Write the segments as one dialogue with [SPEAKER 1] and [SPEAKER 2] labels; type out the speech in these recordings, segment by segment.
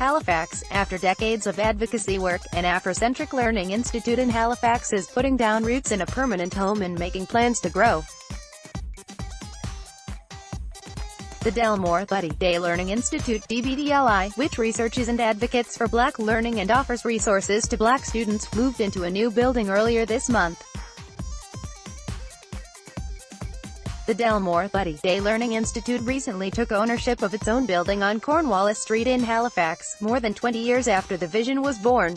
[SPEAKER 1] Halifax. After decades of advocacy work, an Afrocentric Learning Institute in Halifax is putting down roots in a permanent home and making plans to grow. The Delmore Buddy Day Learning Institute (DBDLI), which researches and advocates for Black learning and offers resources to Black students, moved into a new building earlier this month. The Delmore Buddy Day Learning Institute recently took ownership of its own building on Cornwallis Street in Halifax, more than 20 years after the vision was born.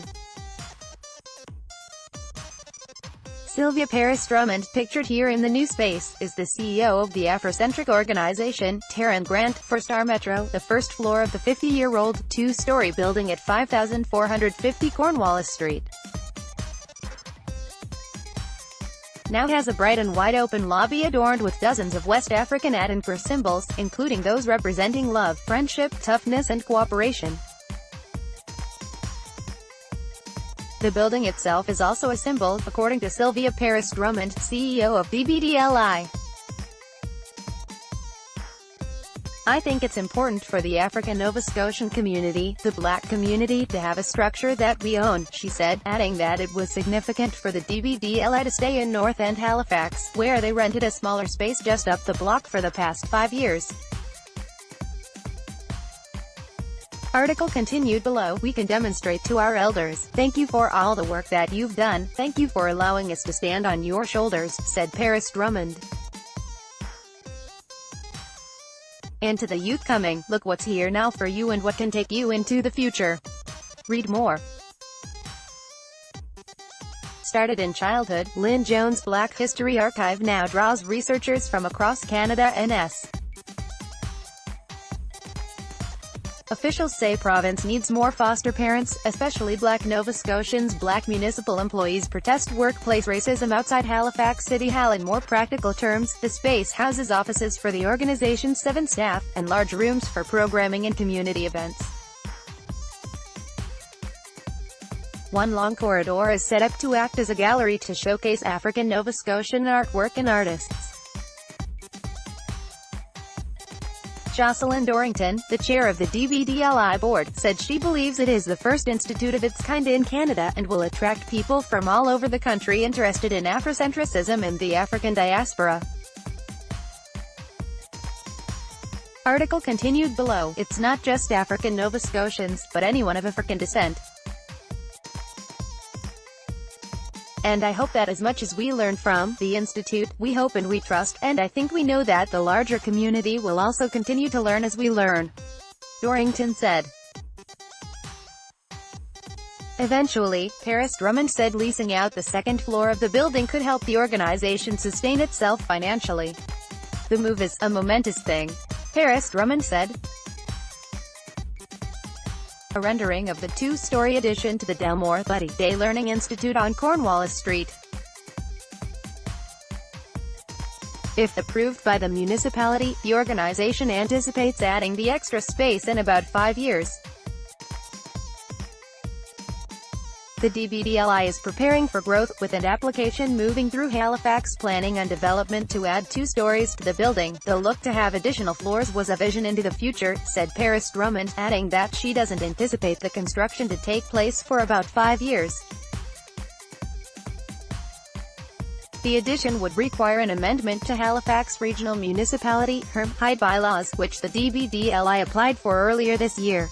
[SPEAKER 1] Sylvia Paris Drummond, pictured here in the new space, is the CEO of the Afrocentric organization, Taryn Grant, for Star Metro. The first floor of the 50-year-old, two-story building at 5450 Cornwallis Street now has a bright and wide-open lobby adorned with dozens of West African Adenquer symbols, including those representing love, friendship, toughness and cooperation. The building itself is also a symbol, according to Sylvia Paris Drummond, CEO of DBDLI. I think it's important for the African Nova Scotian community, the Black community, to have a structure that we own, she said, adding that it was significant for the DBDLI to stay in North End Halifax, where they rented a smaller space just up the block for the past 5 years. Article continued below. We can demonstrate to our elders, thank you for all the work that you've done, thank you for allowing us to stand on your shoulders, said Paris Drummond. And to the youth coming, look what's here now for you and what can take you into the future. Read more. Started in childhood, Lynn Jones' Black History Archive now draws researchers from across Canada and S. Officials say province needs more foster parents, especially Black Nova Scotians. Black municipal employees protest workplace racism outside Halifax City Hall. In more practical terms, the space houses offices for the organization's 7 staff, and large rooms for programming and community events. One long corridor is set up to act as a gallery to showcase African Nova Scotian artwork and artists. Jocelyn Dorrington, the chair of the DBDLI board, said she believes it is the first institute of its kind in Canada, and will attract people from all over the country interested in Afrocentrism and the African diaspora. Article continued below. It's not just African Nova Scotians, but anyone of African descent. And I hope that as much as we learn from the Institute, we hope and we trust, and I think we know that the larger community will also continue to learn as we learn, Dorrington said. Eventually, Paris Drummond said leasing out the second floor of the building could help the organization sustain itself financially. The move is a momentous thing, Paris Drummond said. A rendering of the two-story addition to the Delmore Buddy Day Learning Institute on Cornwallis Street. If approved by the municipality, the organization anticipates adding the extra space in about 5 years. The DBDLI is preparing for growth, with an application moving through Halifax Planning and Development to add 2 stories to the building. The look to have additional floors was a vision into the future, said Paris Drummond, adding that she doesn't anticipate the construction to take place for about 5 years. The addition would require an amendment to Halifax Regional Municipality (HRM) bylaws, which the DBDLI applied for earlier this year.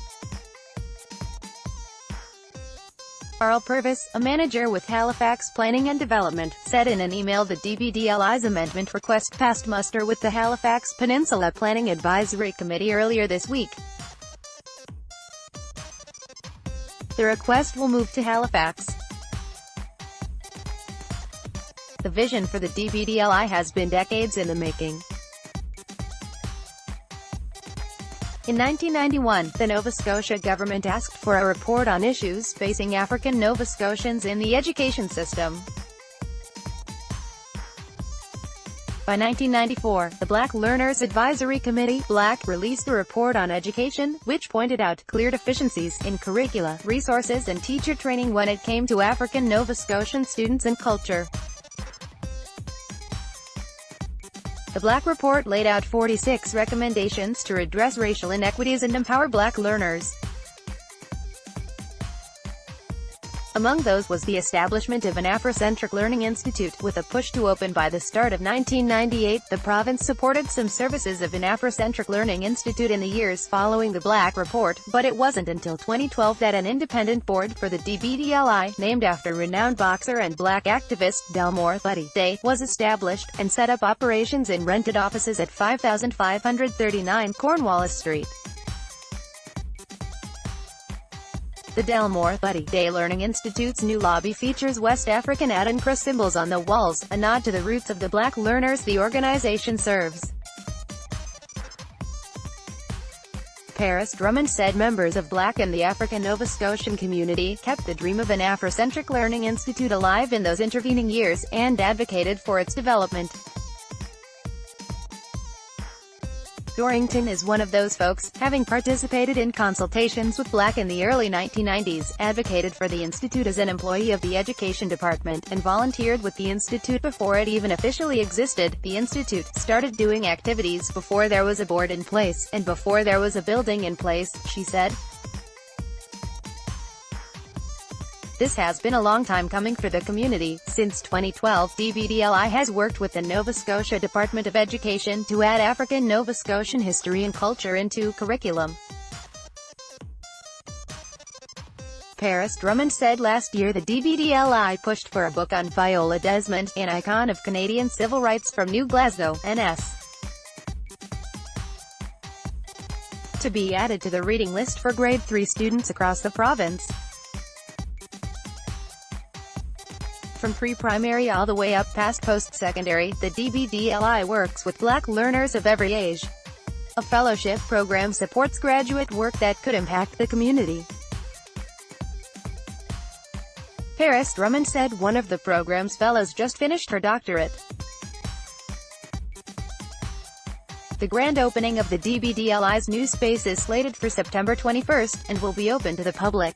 [SPEAKER 1] Carl Purvis, a manager with Halifax Planning and Development, said in an email the DBDLI's amendment request passed muster with the Halifax Peninsula Planning Advisory Committee earlier this week. The request will move to Halifax. The vision for the DBDLI has been decades in the making. In 1991, the Nova Scotia government asked for a report on issues facing African Nova Scotians in the education system. By 1994, the Black Learners Advisory Committee (BLAC) released a report on education, which pointed out clear deficiencies in curricula, resources and teacher training when it came to African Nova Scotian students and culture. The Black Report laid out 46 recommendations to redress racial inequities and empower Black learners. Among those was the establishment of an Afrocentric Learning Institute, with a push to open by the start of 1998. The province supported some services of an Afrocentric Learning Institute in the years following the Black Report, but it wasn't until 2012 that an independent board for the DBDLI, named after renowned boxer and Black activist Delmore Buddy Day, was established, and set up operations in rented offices at 5539 Cornwallis Street. The Delmore Buddy Day Learning Institute's new lobby features West African Adinkra symbols on the walls, a nod to the roots of the Black learners the organization serves. Paris Drummond said members of Black and the African Nova Scotian community kept the dream of an Afrocentric Learning Institute alive in those intervening years, and advocated for its development. Dorrington is one of those folks, having participated in consultations with Black in the early 1990s, advocated for the Institute as an employee of the Education Department, and volunteered with the Institute before it even officially existed. The Institute started doing activities before there was a board in place, and before there was a building in place, she said. This has been a long time coming for the community. Since 2012, DBDLI has worked with the Nova Scotia Department of Education to add African Nova Scotian history and culture into curriculum. Paris Drummond said last year the DBDLI pushed for a book on Viola Desmond, an icon of Canadian civil rights from New Glasgow, NS. to be added to the reading list for grade 3 students across the province. From pre-primary all the way up past post-secondary, the DBDLI works with Black learners of every age. A fellowship program supports graduate work that could impact the community. Paris Drummond said one of the program's fellows just finished her doctorate. The grand opening of the DBDLI's new space is slated for September 21st, and will be open to the public.